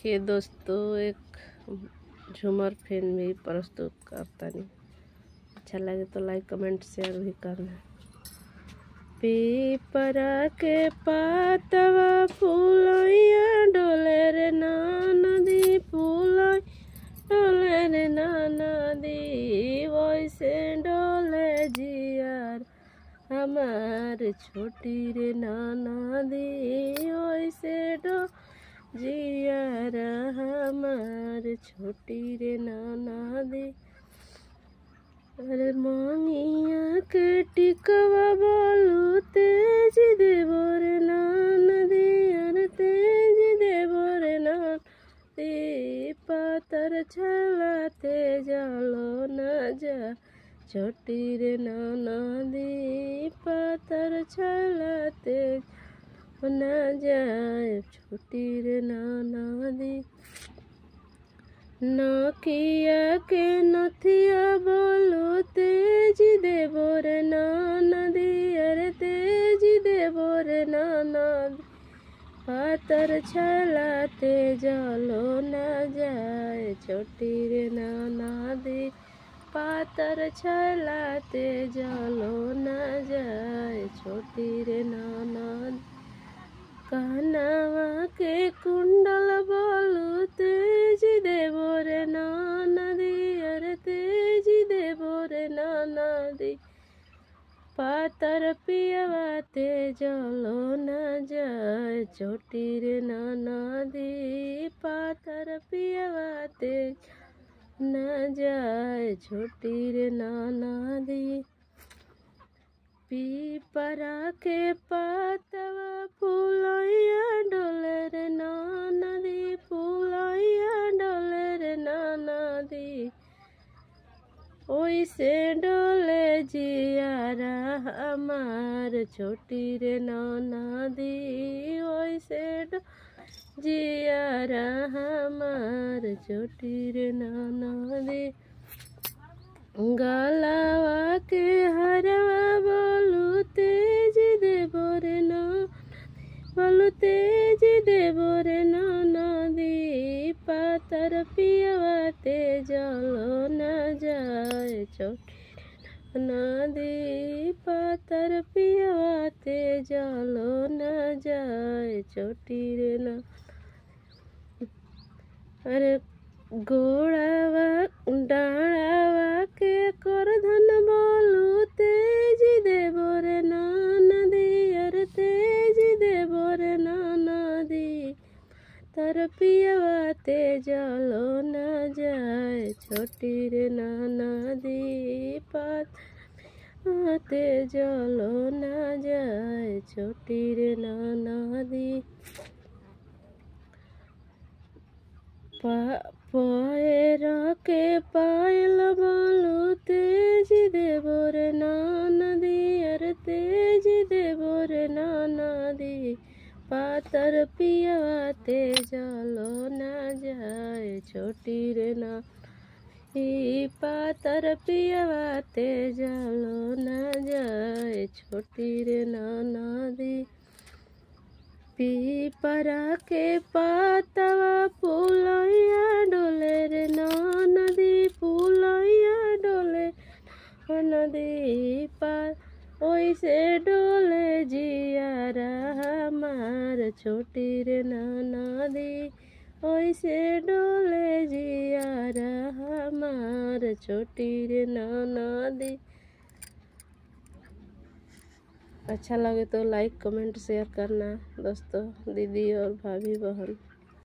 देखिए दोस्तों, एक झूमर फिल्म भी प्रस्तुत करता नहीं। अच्छा लगे तो लाइक कमेंट शेयर भी करना। पीपरा के पातवा फूलैया डोले रे नदी, फूलैया डोले रे नदी, वैसे डोले जियार हमार छोटी रे नदी, वैसे जियार हमार छोटी रे नदी। अरे मांगिया के टिकवा बोलू तेज देवो रे नदी, अरे तेज देवो रे नदी, पातर छलाते जालो न जा छोटी रे नदी, पातर छलाते न जाए छोटी रे नदी। नकिया के नथिया बोलो तेज देवो रे नदी, अरे तेज देवो रे नदी, पातर छलाते जालो न जाए छोटी रे नदी, पातर छलाते जालो न जाए छोटी रे नदी। कानवा के कुंडल बोलू तेज देवो रे नदी, अरे तेज देवो रे नदी, पातर पियवाते जलो न जाए छोटी रे नदी, पातर पियवाते न जाए छोटी रे नदी। पीपरा के पातवा फूलैया डोले रे नदी, फूलैया डोले रे नदी, ओइसे डोले जियारा हमार छोटी रे नदी, ओइसे जियारा हमार छोटी रे नदी। गलावा के हरवा बोलू तेज देवो रे बोलू तेज देवो रे नदी, पातर पियवाते जलो न जाए छोटी नदी, पातर पियवाते जलो न जाए छोटी रे न। अरे गोड़ावा डाढ़ावा के करधन बोलू तेज देवो रे नदी, अरे तेज देवो रे नदी, तर पियवाते जलो न जाए छोटी रे नदी, पाते जलो न जाए छोटी रे नदी। पैर के पायल बोलू तेज देवो रे नदी, अरे तेज देवो रे नदी, पातर पियवाते जलो न जाए छोटी रे नदी, पातर पियवाते जलो न जाए छोटी रे नदी। पीपरा के पातवा फूलैया डोले रे नदी, फूलैया डोले नदी, ओइसे डोले जियारा हमार छोटी रे नदी, ओइसे डोले जियारा हमार छोटी रे नदी। अच्छा लगे तो लाइक कमेंट शेयर करना दोस्तों, दीदी और भाभी बहन।